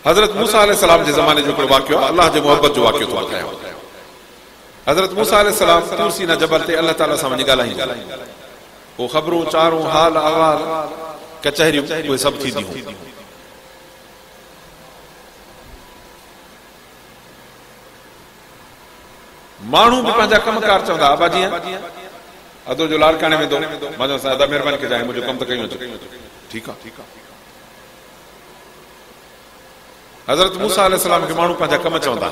हज़रत मूसा अलैहिस्सलाम जे ज़माने जो हिकिड़ो वाक़ियो आहे, अलाह जे मोहब्बत जो वाक़ियो थो ॿुधायां। हज़रत मूसा अलैहिस्सलाम तूर सीना जबल ते अलाह ताला सां वञी ॻाल्हाईंदा, पोइ ख़बरूं चारूं हाल अहवाल कचहरियूं उहे सभु थींदियूं। माण्हू बि पंहिंजा कमकार चवंदा, अबा जीअं अदो जो लाड़काणे वेंदो, मां चवां अदा महिरबानी कजांइ मुंहिंजो कमु त कयूं अचो, ठीकु आहे। हज़रत मूसा अलैहिस्सलाम खे माण्हू पंहिंजा कम चवंदा।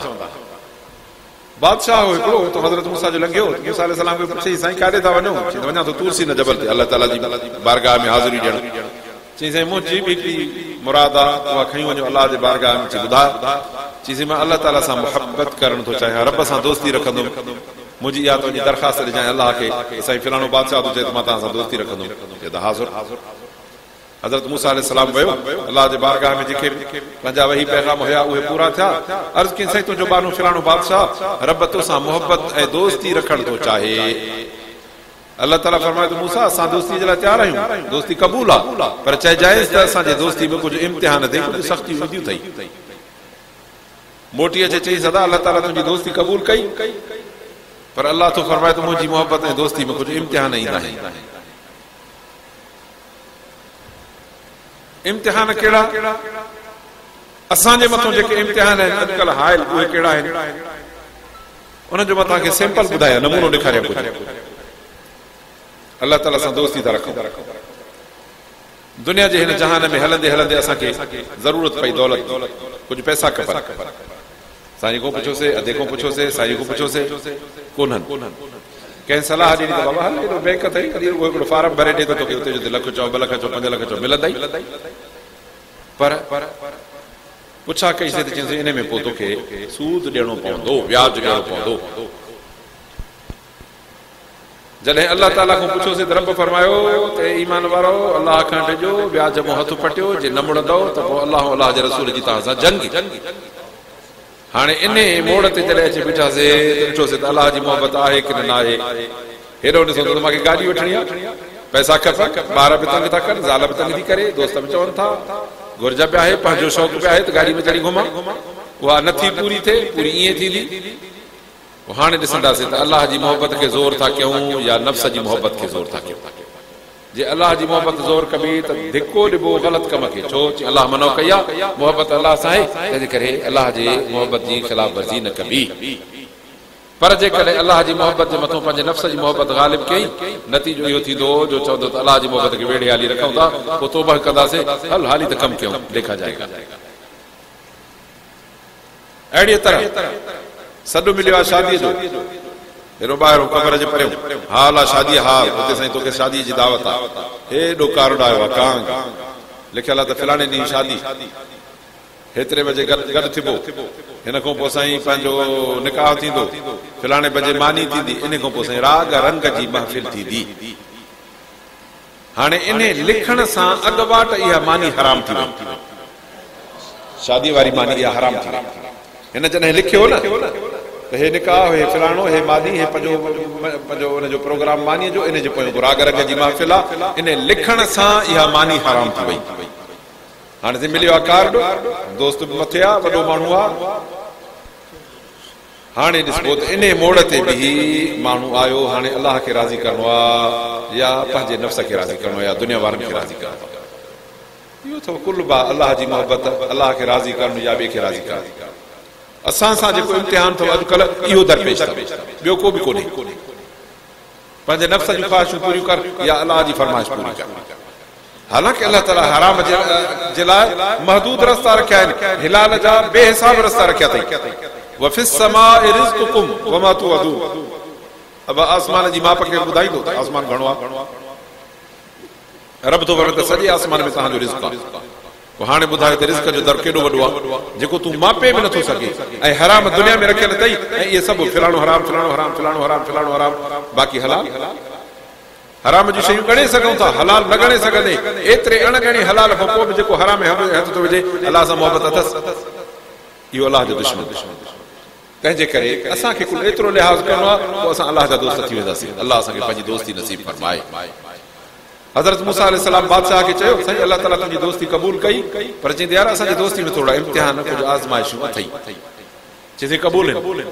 बादशाह हो हिकिड़ो तो हज़रत मूसा जो लंघियो, मूसा अलैहिस्सलाम खे पुछई साईं काॾे था वञो? चई वञा थो तूर सीना जबल ते अलाह ताला जी बारगाह में हाज़िरी ॾियणु। चई साईं मुंहिंजी बि हिकिड़ी मुराद आहे, उहा खणी वञो अलाह जे बारगाह में। चई ॿुधा? चईसीं मां अलाह ताला सां मुहबत करणु थो चाहियां, रब सां दोस्ती रखंदुमि, मुंहिंजी इहा तुंहिंजी दरख़्वास्त ॾिजांइ अलाह खे। साईं फिलाणो बादशाह थो चए त मां तव्हां सां दोस्ती रखंदुमि। चए त हाज़ुर। हज़रत मूसा अलैहिस्सलाम वियो अलाह जे बारगाह में, जेके पंहिंजा वही पैगाम हुया उहे पूरा थिया। अर्ज़ कई साईं तुंहिंजो बानो फिलाणो बादशाह रब तोसां मुहबत ऐं दोस्ती रखणु थो चाहे। अलाह ताला फरमाए त मूसा असां दोस्ती जे लाइ तयार आहियूं, दोस्ती क़बूल आहे, पर चइजांइ त असांजे दोस्ती में कुझु इम्तिहान अथई, कुझु सख़्तियूं ईंदियूं अथई। मोटी अचे चई सदा अलाह ताला तुंहिंजी दोस्ती क़बूल कई, पर अलाह तो फरमाए त मुंहिंजी मोहबत ऐं दोस्ती में कुझु इम्तिहान ईंदा आहिनि। इम्तिहान कहिड़ा? असांजे मथां जेके इम्तिहान आहिनि अॼुकल्ह हायल उहे कहिड़ा आहिनि? उनजो मां तव्हांखे सैंपल ॿुधायां, नमूनो ॾेखारियां। कुझु अलाह ताला सां दोस्ती था रखूं। दुनिया जे हिन जहान में हलंदे हलंदे असांखे ज़रूरत पई दौलत, कुझु पैसा खपनि। साईं खां पुछोसीं, अधे खां पुछोसीं, साईं खां पुछोसीं, कोन्हनि। कंहिं सलाह ॾिनी त बाबा हल एॾो बैंक अथई, हिकिड़ो फार्म भरे ॾे त तोखे उते जो लख चओ, 2 लख चओ, 5 लख चओ, मिलंदई। पर पुछा कईसीं त चईसीं इन में पोइ तोखे सूद ॾियणो पवंदो, व्याज ॾियणो पवंदो। जॾहिं अलाह ताला खां पुछोसीं त रब फरमायो त ईमान वारो अलाह खां ॾिजो, व्याज मां हथ पटियो, जे न मुड़ंदो त पोइ अलाह जे रसूल जी तव्हां सां जंग। हाणे इन मोड़ ते जॾहिं अची बीठासीं त ॾिठोसीं त अलाह जी मोहबत आहे की न आहे। हेॾो ॾिसो त मूंखे गाॾी वठणी आहे, पैसा खपनि, ॿार बि तंग था कनि, ज़ाल बि तंग थी करे, दोस्त बि चवनि था, घुर्ज पिया आहे, पंहिंजो शौक़ु पिया आहे त गाॾी में चढ़ी घुमां, उहा नथी पूरी थिए, पूरी ईअं थींदी। हाणे ॾिसंदासीं त अलाह जी मोहबत खे ज़ोर था कयूं या नफ़्स जी मोहबत खे ज़ोर था कयूं। जे अलाह जी मोहबत ज़ोर कबी त धिको ॾिबो ग़लति कम खे, छो अलाह मनो कई आहे, मोहबत अलाह सां आहे, तंहिंजे करे अलाह जे मोहबत जी ख़िलाफ़ वर्ज़ी न कबी। पर जेकॾहिं अलाह जी मोहबत जे मथां पंहिंजे नफ़्स जी मोहबत ग़ालिब कई, नतीजो इहो थींदो जो चवंदो त अलाह जी मोहबत खे वेड़े हाली रखूं था, पोइ तौबा कंदासीं, हल हाली त कमु कयूं, देखा जाएगा। अहिड़ीअ तरह सॾु मिलियो आहे शादीअ जो, हेॾो ॿाहिरो कमर जे परियों हाल आहे शादीअ हाल, हुते साईं तोखे शादीअ जी दावत आहे, हेॾो कार्ड आयो आहे कांग, लिखियल आहे त फलाणे ॾींहुं शादी, हेतिरे बजे गॾु थिबो, हिन खां पोइ साईं पंहिंजो निकाह थींदो, फलाणे बजे मानी थींदी, इन खां पोइ साईं राग रंग जी महफ़िल थींदी। हाणे इन लिखण सां अॻुवाट इहा मानी हराम थी वई, शादी वारी मानी इहा हराम थी वई। हिन जॾहिं लिखियो न त हे निकाह, हे फलाणो, हे मानी, हे पंहिंजो हुनजो प्रोग्राम मानीअ जो, इन जे पोइ राग रंग जी महफ़िल आहे, इन लिखण सां इहा मानी हराम थी वई। हाणे त मिलियो आहे कार्ड, दोस्त बि मथे आहे, वॾो माण्हू आहे। हाणे ॾिसबो त इन मोड़ ते बि माण्हू आयो, हाणे अलाह खे राज़ी करणो आहे या पंहिंजे नफ़्स खे राज़ी करणो आहे या दुनिया वारनि खे राज़ी करणो आहे। इहो अथव कुल बा अलाह जी मोहबत, अलाह खे राज़ी करणु या ॿिए खे राज़ी करणु। असां सां जेको इम्तिहान अथव अॼुकल्ह इहो दरपेश अथव, ॿियो को बि कोन्हे। पंहिंजे नफ़्स जूं ख़्वाहिशूं पूरियूं कर या अलाह जी फरमाइश पूरी कर। हालांकि अलाह ताला हराम जे लाइ महदूद रस्ता रखिया आहिनि, हिलाल जा बेहिसाब रस्ता रखिया अथई। वफ़िस समाइ रिज़्क़ुकुम वमा तुअदून, अब आसमान जी माप खे ॿुधाईंदो त आसमान घणो आहे, रब थो फरमाए त सॼे आसमान में तव्हांजो रिज़्क़ आहे। पोइ हाणे ॿुधायो त रिज़्क़ जो दर केॾो वॾो आहे जेको तूं मापे बि नथो सघे, ऐं हराम दुनिया में रखियल अथई, ऐं इहे सभु फिलाणो हराम, फिलाणो हराम, फिलाणो हराम, फिलाणो हराम, बाक़ी हलाल। हराम जी शयूं ॻणे सघूं था, हलाल न ॻणे सघंदे, एतिरे अणॻणे हलाल खां पोइ बि जेको हराम में हथ थो विझे, अलाह सां मोहबत अथसि, इहो अलाह जो दुश्मन। तंहिंजे करे असांखे कुल एतिरो लिहाज़ करणो आहे, पोइ असां अलाह जा दोस्त थी वेंदासीं। अलाह असांखे पंहिंजी दोस्ती नसीब फरमाए। हज़रत मूसा अलैहिस्सलाम बादशाह खे चयो साईं अल्लाह ताला तुंहिंजी दोस्ती क़बूल कई पर चईंदी यार असांजी दोस्ती में थोरा इम्तिहान कुझु आज़माइशूं अथई चईंदी क़बूल आहिनि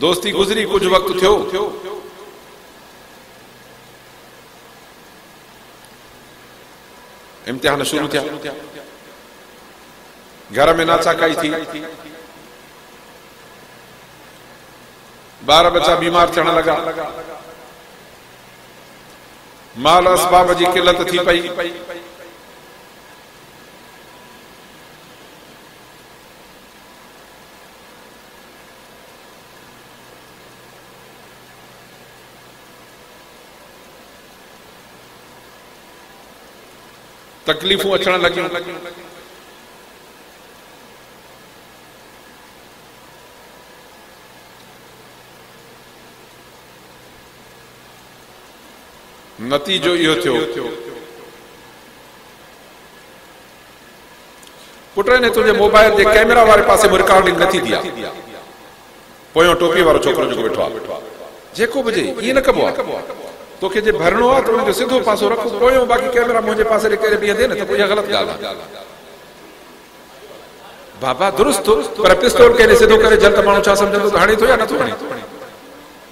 दोस्ती गुज़री कुझु वक़्तु थियो इम्तिहान शुरू थिया घर में नाचाकाई थी बार बच्चा बीमार थियण लगा माल असबाब जी किल्लत थी पई तकलीफ़ूं अचण लगियूं नतीजो इहो थियो पुट ने तुंहिंजे मोबाइल जे कैमरा वारे पासे में रिकॉर्डिंग नथी थी पोयों टोपी वारो छोकिरो जेको वेठो आहे जेको बि ईअं न कबो आहे तोखे जे भरणो आहे त उनजो सिधो पासो रख पोयों बाक़ी कैमरा मुंहिंजे पासे ॾे करे बीहंदे न त पोइ इहा ग़लति ॻाल्हि आहे बाबा दुरुस्त पर पिस्तौल करे सिधो करे जल्द माण्हू छा सम्झंदो त हाणे थो या नथो हाणे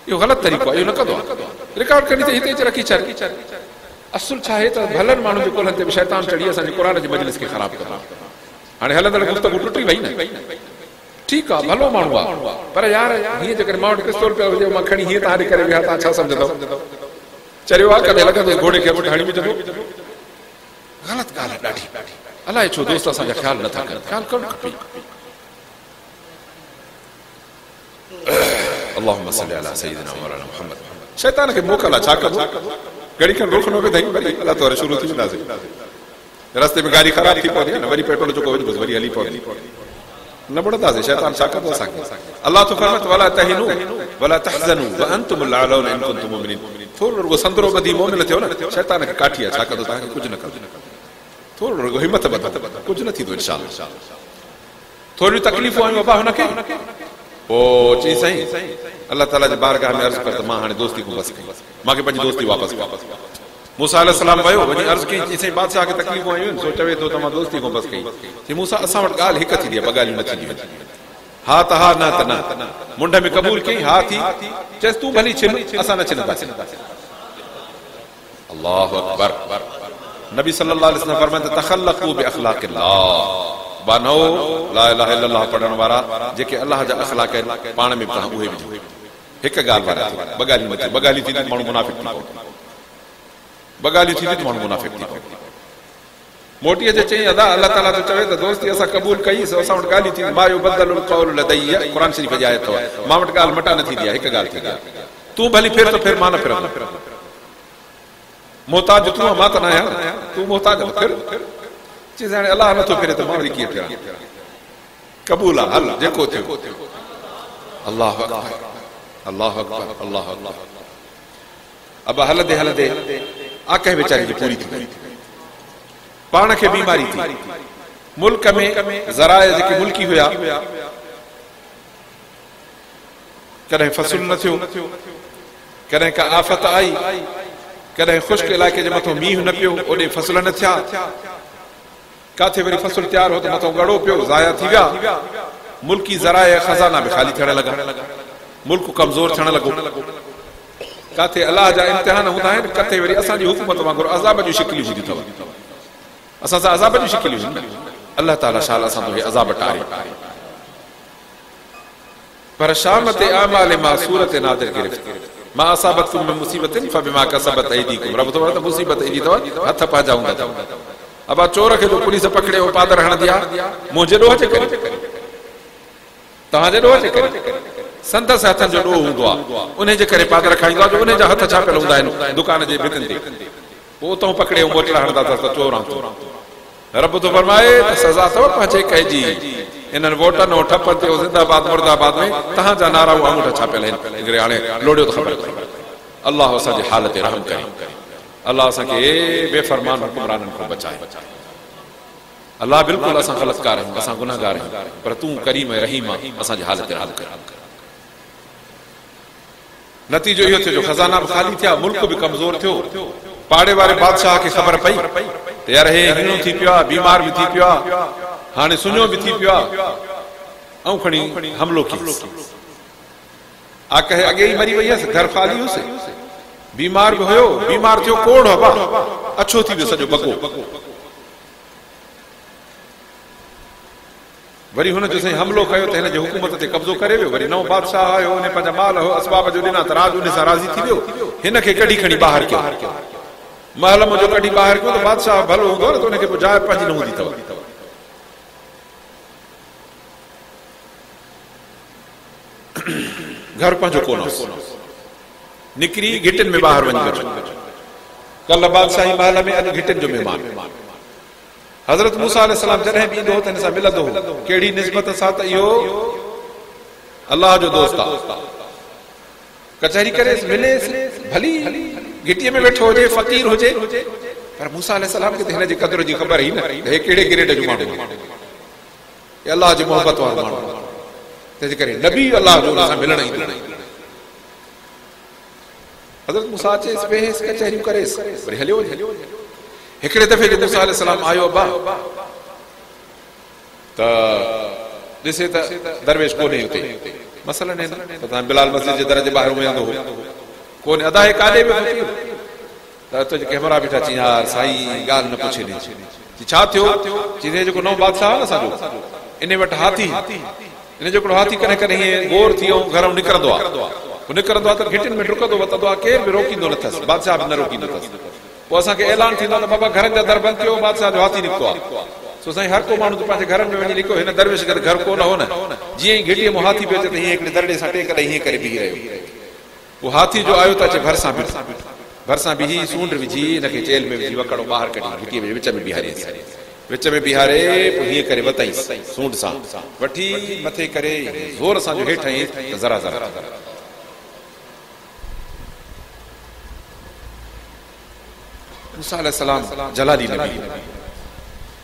इहो ग़लति तरीक़ो आहे इहो न कंदो रिकॉर्ड करणी त हिते अची रखी छॾ असुल छा आहे त भलनि माण्हुनि जे कोलनि ते बि शैतान चढ़ी असांजे क़ुर जी मजलिस खे ख़राबु कंदो हाणे हलंदड़ गुफ़्तगू टुटी वई न ठीकु आहे भलो माण्हू आहे पर यार हीअं जेकॾहिं मां वटि पिस्तौल पियो हुजे मां खणी हीअं तव्हां करे विया तव्हां छा सम्झंदव चरियो आहे कॾहिं लॻंदो घोड़े खे हणी विझंदो ग़लति ॻाल्हि आहे ॾाढी अलाए छो दोस्त असांजा ख़्यालु नथा कनि ख़्यालु करणु खपे اللهم صل على سيدنا مولانا محمد शैतान खे मोकल आहे छा कबो घड़ी खनि रोकणो पए अथई वरी अलाह तौर शुरू थी वेंदासीं रस्ते में गाड़ी ख़राब थी पवंदी न वरी पेट्रोल चुको विझबसि वरी हली पवंदी न बुड़ंदासीं शैतान छा कंदो असांखे अलाह तो फरमाए वला तहिनू वला तहज़नू वअंतुम अलअलौन इन कुंतुम मुमिनीन थोरो रुगो संदरो ॿधी मोमिन थियो न शैतान खे काठी आहे छा कंदो तव्हांखे कुझु न कंदो थोरो रुगो हिमत ॿधो कुझु न थींदो इंशाअल्लाह थोरियूं तकलीफ़ूं आयूं बाबा हुनखे पोइ चई साईं अल्लाह ताला जे बारगाह में अर्ज़ु कर त मां हाणे दोस्ती खां बसि कई मूंखे पंहिंजी दोस्ती वापसि मूसा अलैहिस्सलाम वियो वञी अर्ज़ु कई चई साईं बादशाह खे तकलीफ़ूं आयूं आहिनि सो चवे थो त मां दोस्ती खां बसि कई चई मूसा असां वटि ॻाल्हि हिकु थींदी आहे ॿ ॻाल्हियूं न थींदियूं हा त हा न त न मुंड में क़बूल कई हा थी चएसि तूं भली छिन असां न छिनंदासीं अल्लाहु अकबर नबी सल्लल्लाहु अलैहि वसल्लम फरमाइनि तखल्लक़ू बिअख़लाक़िल्लाह बानो ला इलाहा इल्लल्लाह पढ़ण वारा जेके अल्लाह जा अख़लाक़ आहिनि पाण में तव्हां उहे विझो हिकु ॻाल्हि वारा ॿ ॻाल्हियूं न थियूं ॿ ॻाल्हियूं थींदियूं माण्हू मुनाफ़िक़ थी पवंदो ॿ ॻाल्हियूं थींदियूं त माण्हू मुनाफ़िक़ थी पवंदो मोटीअ जे चई अदा अल्लाह ताला तो चवे त दोस्ती असां क़बूल कई असां वटि ॻाल्हियूं थींदियूं मा युबद्दलुल क़ौलु लदैया क़ुर शरीफ़ जी आयत अथव मां वटि ॻाल्हि मटा न थींदी आहे हिकु ॻाल्हि थींदी आहे तूं भली फिर त फिर मां न फिरंदो मोहताज तूं मां त न आहियां तूं मोहताज फिर चई हाणे अलाह नथो फिरे त मां वरी कीअं फिरां क़बूल आहे हल जेको थियो अल्लाहु अकबर अल्लाहु अकबर अल्लाहु अकबर अब हलंदे हलंदे आके वीचारे जी पूरी थी वई पाण खे बीमारी थी मुल्क में ज़राए जेके मुल्की हुया कॾहिं फसल न थियो कॾहिं का आफ़त आई कॾहिं ख़ुश्क इलाइक़े जे मथां मींहुं न पियो ओॾे फसल न थिया काथे वरी फसल तैयार हो त मथां गड़ो पियो ज़ाया थी विया मुल्की ज़राए खज़ाना बि ख़ाली थियण लॻा मुल्क कमज़ोर थियण लॻो काथे अलाह जा इम्तिहान हूंदा आहिनि किथे वरी असांजी हुकूमत वांगुरु अज़ाब जूं शिकिलियूं हूंदियूं अथव असां सां अज़ाब जूं शिकिलियूं आहिनि अल्लाह ताला शाल असां तोखे अज़ाब टारे पर शाम ते आमाल मां सूरत नादिर गिरफ़्त मां असाबतकुम मिन मुसीबतिन फबिमा कसबत ऐदीकुम रब तो वरत मुसीबत ईंदी अथव हथ पंहिंजा हूंदा अथव अब चोर खे जो पुलिस पकड़े हो पादर हणंदी आहे मुंहिंजे ॾोह जे करे तव्हांजे ॾोह जे करे संदसि हथनि जो ॾोह हूंदो आहे उन जे करे पादर खाईंदो आहे जो उन जा हथ छापियल हूंदा आहिनि दुकान जे भितियुनि ते पोइ उतां पकड़े मोटला हणंदा अथसि त चोर आऊं रब तो फरमाए त सज़ा अथव पंहिंजे कइजी इन्हनि वोटनि ऐं ठपनि ते ज़िंदाबाद मुर्दाबाद में तव्हांजा नारा आङूठा छापियल आहिनि हाणे लोड़ियो त ख़बर अलाह असांजे हाल ते रहम करे अलाह असांखे बेफ़रमान हुकुमराननि खां बचाए अलाह बिल्कुलु असां ग़लतकार आहियूं असां गुनाहगार आहियूं पर तूं करीम ऐं रहीम आहे असांजे हाल ते रहम कर नतीजो इहो थियो जो खज़ाना बि ख़ाली थिया मुल्क बि कमज़ोर थियो पाड़े वारे बादशाह खे ख़बर पई त यार हे हिणो थी पियो आहे, बीमार बि थी पियो आहे, हाणे सुञो बि थी पियो आहे, ऐं खणी हमलो कयसि। आके अॻे ई मरी वई हुयसि, घर ख़ाली हुयुसि, बीमार बि हुयो, बीमार थियो, कोड़ हवा, अछो थी वियो सॼो बको। वरी हुन जो साईं हमलो कयो त हिन जे हुकूमत ते कब्ज़ो करे वियो। वरी नओं बादशाह आयो, हुन पंहिंजा माल हो असबाब जो ॾिना त राज उन सां राज़ी थी वियो। हिन खे कढी खणी ॿाहिरि कयो, महल जो कढी ॿाहिरि कयो त बादशाह भलो हूंदो न, त हुनखे पोइ जाइ पंहिंजी न हूंदी अथव। घर पंहिंजो कोन निकिरी घिटिन में ॿाहिरि वञी वेठो। कल बादशाही महल में, अॼु घिटिन जो महिमान। हज़रत मूसा अलैहिस्सलाम जॾहिं बि ईंदो हो त हिन सां मिलंदो हो। कहिड़ी निस्बत सां त इहो अलाह जो दोस्त आहे। कचहरी करे मिलेसि, भली घिटीअ में वेठो हुजे, फ़क़ीर हुजे, पर मूसा अलैहिस्सलाम खे त हिन जे क़दुर जी ख़बर ई न, हे कहिड़े ग्रेड जो माण्हू आहे, अलाह जी मोहबत वारो माण्हू। तंहिंजे करे नबी अलाह जो हुन सां मिलण ईंदो। हज़रत मूसा चएसि, वेहेसि, कचहरियूं करेसि, वरी हलियो वञे। हिकिड़े दफ़े जो मूसा अलैहिस्सलाम आयो अब्बा त ॾिसे त दरवेश कोन्हे हुते। मसलन न त तव्हां बिलाल मस्जिद जे दर जे ॿाहिरि वेहंदो हो, कोन्हे, अदा काॾे बि त तुंहिंजे कैमरा बीठा। चई यार साईं ॻाल्हि न पुछे ॾे। छा थियो? चई जेको नओं बादशाह आहे न असांजो, इन वटि हाथी, इन जो हिकिड़ो हाथी कॾहिं कॾहिं हीअं गोर थी ऐं घरां निकिरंदो आहे, निकिरंदो आहे त घिटियुनि में डुकंदो वतंदो आहे, केर बि रोकींदो न अथसि, बादशाह बि न रोकींदो अथसि। पोइ असांखे ऐलान थींदो आहे त बाबा घरनि जा दर बंदि कयो, बादशाह जो हाथी निकितो आहे। सो साईं हर को माण्हू त पंहिंजे घरनि में वञी निकियो, हिन दरवेश खे घर कोन हो न। जीअं ई घिटीअ मां हाथी पियो अचे त हीअं हिकिड़े दरड़े सां टेक हीअं करे बीह रहियो। पोइ हाथी जो आयो त अचे भरिसां बीठो, भरिसां बीही सूंड विझी हिनखे जेल में विझी वकड़ो ॿाहिरि कढी घिटीअ में विच में बीहारियसि। विच में बीहारे पोइ हीअं करे वताईंसि, सूंड सां वठी मथे करे ज़ोर सां जो हेठि हईं त ज़रा ज़रा मूसा अलैहिस्सलाम जलाली नबी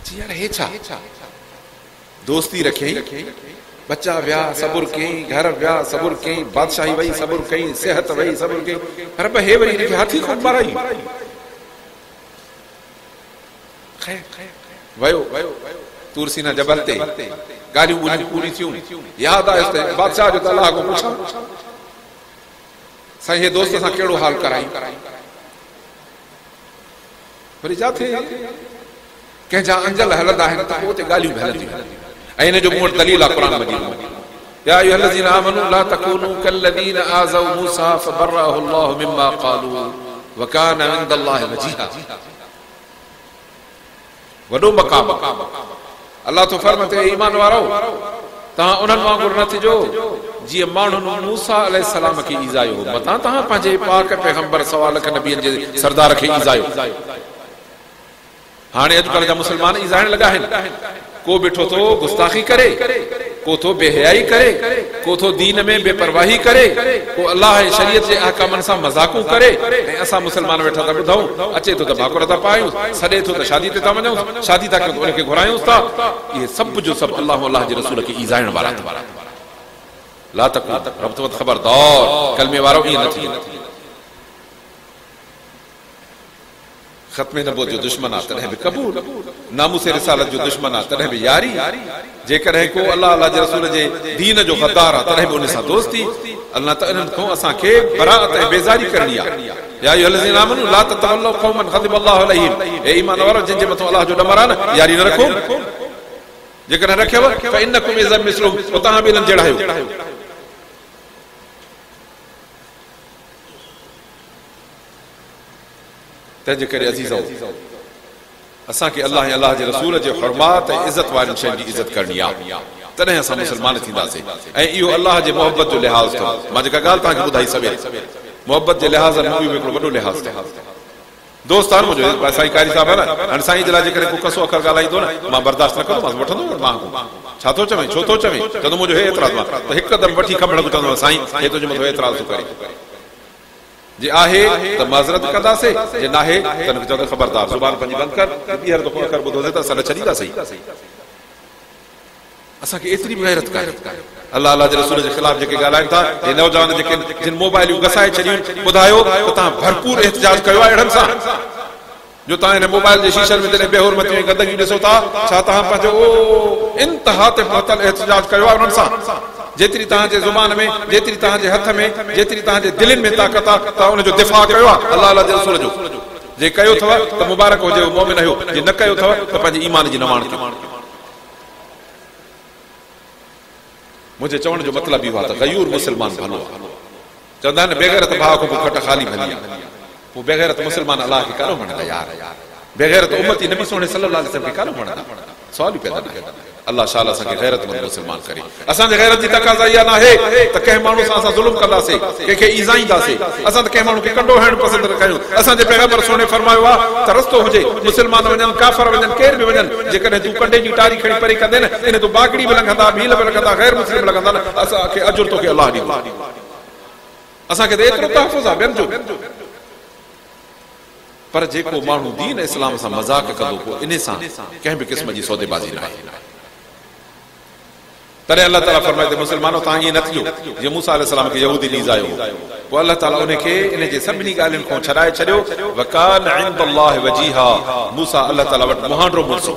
जी यार हे छा दोस्ती रखियईं, बच्चा विया सबुर कयईं, घर विया सबुर कयईं, बादशाही वई सबुर कयईं, सिहत वई सबुर कयईं, पर हे वरी हिनखे हाथी खूब माराई। वयो तूर सीना जबल ते, ॻाल्हियूं ॿोलियूं पूरी थियूं, यादि आयुसि त बादशाह जो त अलाह खां पुछां साईं हे दोस्त सां कहिड़ो हाल कराई। वरी जाथे कंहिंजा अंजल हलंदा आहिनि त पोइ उते ॻाल्हियूं बि हलंदियूं। ऐं हिन जो मूं वटि दलील आहे क़ुरान मजीद में, या अय्युहल्लज़ीना आमनू ला तकूनू कल्लज़ीना आज़ौ मूसा फबर्रअहु अल्लाहु मिम्मा क़ालू व कान इंदल्लाहि वजीहा। वॾो मक़ाम अल्लाह तो फरमाते ईमान वारो तव्हां उन्हनि वांगुरु न थिजो जीअं माण्हुनि मूसा अलैहिस्सलाम खे ईज़ायो हो। मतां तव्हां पंहिंजे पाक पैगंबर सवा लख नबियनि जे सरदार खे ईज़ायो। हाणे अॼुकल्ह जा मुस्लमान ईज़ाइण लॻा आहिनि। को ॿिठो थो गुस्ताखी करे, को थो बेहयाई करे, को थो दीन में बेपरवाही करे, को अल्लाह जे शरीयत जे अहकामनि सां मज़ाकूं करे। ऐं असां मुस्लमान वेठा था ॿुधूं, अचे थो त भाकुर था पायूं, सॾे थो त शादी ते था वञूं, शादी था कयूं त उनखे घुरायूं था। इहे सभु जो सभु अल्लाह जे रसूल खे ईज़ाइण वारा ला तक रब तो ख़बरदार कलमे वारो ईअं न थी। ख़त्मे नबूवत जो दुश्मन आहे तॾहिं बि क़बूल, नामूस रिसालत जो दुश्मन आहे तॾहिं बि यारी, जेकॾहिं को अल्लाह जे रसूल जे दीन जो गद्दार आहे तॾहिं बि उन सां दोस्ती। अल्लाह त इन्हनि खां असांखे बराअत ऐं बेज़ारी करणी आहे। या अय्युहल्लज़ीना आमनू ला ततवल्लौ क़ौमन ग़ज़िब अल्लाहु अलैहिम। हे ईमान वारो जिन जे मथां अल्लाह जो ॾमर आहे न, यारी न रखो। जेकॾहिं रखियव फ़इन्नकुम इज़म मिस्लुहुम, पोइ तव्हां बि इन्हनि जहिड़ा आहियो। तंहिंजे करे अज़ीज़ो असांखे अल्लाह ऐं अल्लाह जे रसूल जे हुर्मात ऐं इज़त वारनि शयुनि जी इज़त करणी आहे, तॾहिं असां मुस्लमान थींदासीं। ऐं इहो अल्लाह जे मोहबत जो लिहाज़ अथव। मां जेका ॻाल्हि तव्हांखे ॿुधाई सवेर, मोहबत जे लिहाज़ में हिकिड़ो वॾो लिहाज़ अथव। दोस्त आहे मुंहिंजो साईं कारी साहिब आहे न, हाणे साईं जे लाइ जेकॾहिं को कसो अखर ॻाल्हाईंदो न, मां बर्दाश्त न कंदोमांसि, वठंदो मां छा थो चवें, छो थो चवें, चवंदो मुंहिंजो हे एतिराज़ आहे त हिकदमि वठी खमण चवंदो साईं हे तुंहिंजे मथां एतिराज़ थो करे। जे आहे त माज़रत कंदासीं, जे नाहे त चवंदो ख़बरदार ज़ुबान पंहिंजी बंदि कर, ॿीहर दफ़ो अखर ॿुधोसीं त असां छॾींदासीं। असांखे एतिरी बि गैरत कान्हे। अल्लाह अल्लाह जे रसूल जे ख़िलाफ़ जेके ॻाल्हाइनि था, हे नौजवान जेके जिन मोबाइलियूं घसाए छॾियूं, ॿुधायो त तव्हां भरपूर एहतिजाज कयो आहे अहिड़नि सां जो तव्हां हिन मोबाइल जे शीशनि में जॾहिं बेहुरमती में गंदगी ॾिसो था, छा तव्हां पंहिंजो इंतिहा ते पहुतल एहतिजाज कयो आहे उन्हनि सां? जेतिरी तव्हांजे ज़ुबान में, जेतिरी तव्हांजे हथ में, जेतिरी तव्हांजे दिलनि में ताक़त आहे, तव्हां उनजो दिफ़ा कयो आहे अल्लाह अल्लाह जे रसूल जो। जे कयो अथव त मुबारक हुजे, उहो मोमिन आहियो। जे न कयो अथव त पंहिंजे ईमान जी नवाण कयो। मुंहिंजे चवण जो मतिलबु इहो आहे त गयूर मुस्लमान भलो आहे। चवंदा आहिनि बेगैरत भाउ खां पोइ खट ख़ाली भली आहे। पोइ बेगैरत मुस्लमान अलाह खे कान मञंदा यार, बेगैरत उम्मती नबी सोने सल्लल्लाहु अलैहि वसल्लम खे कान मञंदा। सवाल ई पैदा न कंदा। अल्लाह शाला असांखे गैरतमंद मुस्लमान करे। असांजे गैरत जी तक़ाज़ा इहा न आहे त कंहिं माण्हू सां असां ज़ुल्म कंदासीं, कंहिंखे ईज़ाईंदासीं। असां त कंहिं माण्हू खे कंडो हणणु पसंदि न कयूं। असांजे पैगंबर सोने फरमायो आहे त रस्तो हुजे, मुस्लमान वञनि, काफ़र वञनि, केर बि वञनि, जेकॾहिं तूं कंडे जी टारी खणी परे कंदे न, इन तूं बागड़ी बि लंघंदा, भील बि लंघंदा, गैर मुस्लिम लंघंदा न, असांखे अजुर तोखे अलाह ॾींदो। असांखे त एतिरो तहफ़ुज़ आहे ॿियनि जो। पर जेको माण्हू दीन इस्लाम सां मज़ाक कंदो, पोइ इन सां कंहिं बि क़िस्म जी सौदेबाज़ी न आहे। तॾहिं अल्लाह ताला फरमाए मुस्लमानो तव्हां ईअं न थियो जीअं मूसा अलैहिस्सलाम खे यहूदी नीज़ायो। पोइ अल्लाह ताला उनखे इन जे सभिनी ॻाल्हियुनि खां छॾाए छॾियो। वकान इंदल्लाहि वजीहा, मूसा अल्लाह ताला वटि मुहांडो मुड़सो।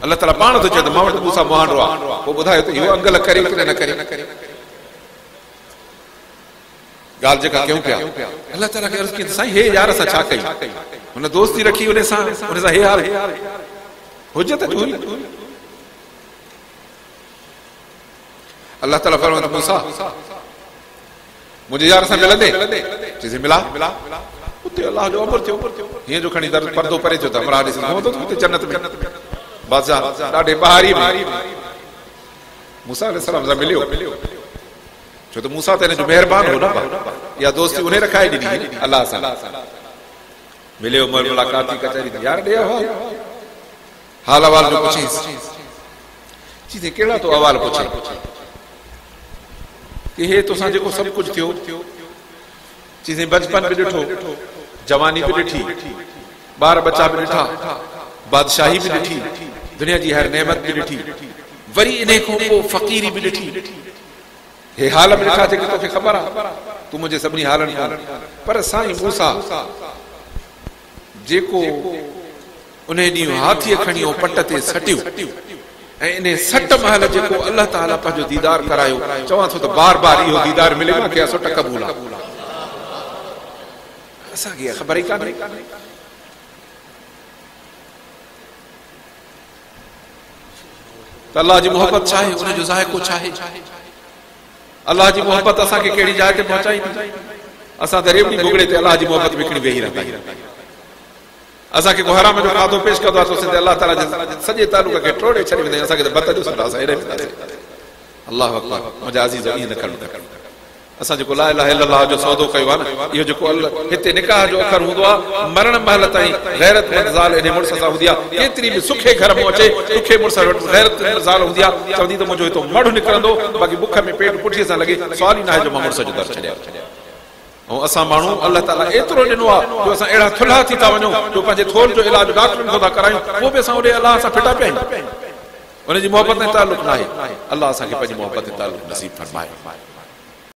अल्लाह ताला पाण थो चए त मां वटि मूसा मुहांडो आहे। पोइ ॿुधायो त इहो अंगल करे कि न करे? ॻाल्हि जेका कयूं पिया, अल्लाह ताला खे अर्ज़ु कई साईं हे यार असां छा कयूं? हुन दोस्ती रखी, उन सां हे हाल हुजे त अल्लाह ताला फरमाए मूसा मुंहिंजे यार सां मिलंदे? चइजे मिला। उते अल्लाह जो अमर थियो, हीअं जो खणी पर्दो परे थियो त हमरा ॾिसणो त उते जन्नत में बादशाह ॾाढे बहारी में मूसा अलैहिस्सलाम सां मिलियो। छो त मूसा त हिन जो महिरबान हो न, इहा दोस्ती उन रखाए ॾिनी अल्लाह सां। मिलियो, मुलाक़ात थी, कचहरी थी, यार ॾे हाल अहवाल जो पुछींसि। चीज़े कहिड़ा तो अहवाल पुछे कि हे तोसां जेको सभु कुझु थियो, चीज़े बचपन बि ॾिठो, जवानी बि ॾिठी, ॿार बच्चा बि ॾिठा, बादशाही बि ॾिठी, दुनिया जी हर नेमत बि ॾिठी, वरी इन खां पोइ फ़क़ीरी बि ॾिठी, हे हाल बि ॾिठा जेके तोखे ख़बर आहे, तूं मुंहिंजे सभिनी हालनि खां। पर साईं मूसा जेको उन ॾींहुं हाथीअ खणी पट ते सटियो, ऐं इन सट महल जेको अल्लाह ताला पंहिंजो दीदार करायो, चवां थो त बार बार इहो दीदार मिले न कि सट क़बूल आहे। असांखे ख़बर ई कान्हे। त अल्लाह जी मोहबत छा आहे, उनजो ज़ाइक़ो छा आहे? अल्लाह जी मोहबत असांखे कहिड़ी जाइ ते पहुचाईंदी? असां त रेवड़ी भुगड़े ते अल्लाह जी मोहबत विकिणी वेही रहंदा आहियूं। असांखे को हराम जो खाधो पेश कंदो आहे त अल्लाह ताला जे सॼे तालुक खे टोड़े छॾे वेंदा आहियूं। असांखे त बत ॾिसंदा असां हेॾे वेंदासीं। अल्लाह अकबर, मुंहिंजा अज़ीज़ ईअं न करणु। असां जेको ला इलाहा इल्लल्लाह जो सौदो कयो आहे न, इहो जेको हिते निकाह जो अखर हूंदो आहे, मरण महल ताईं गैरतमंद ज़ाल इन मुड़ुस सां हूंदी आहे। केतिरी बि सुखे घर में अचे, सुखे मुड़ुस वटि गैरतमंद ज़ाल हूंदी आहे, चवंदी त मुंहिंजो हितो मढ़ निकिरंदो, बाक़ी बुख में पेट पुठीअ सां लॻे, सवाल ई न आहे जो मां मुड़ुस जो दर छॾियां। ऐं असां माण्हू अल्लाह ताला एतिरो ॾिनो आहे जो असां अहिड़ा थुल्हा थी था वञूं जो पंहिंजे थोल जो इलाज डॉक्टरनि खां था करायूं, पोइ बि असां ओॾे अलाह सां फिटा पिया आहियूं। उनजी मोहबत में तालुक न आहे। अल्लाह असांखे पंहिंजी मोहबत में तालुक नसीब फरमाए।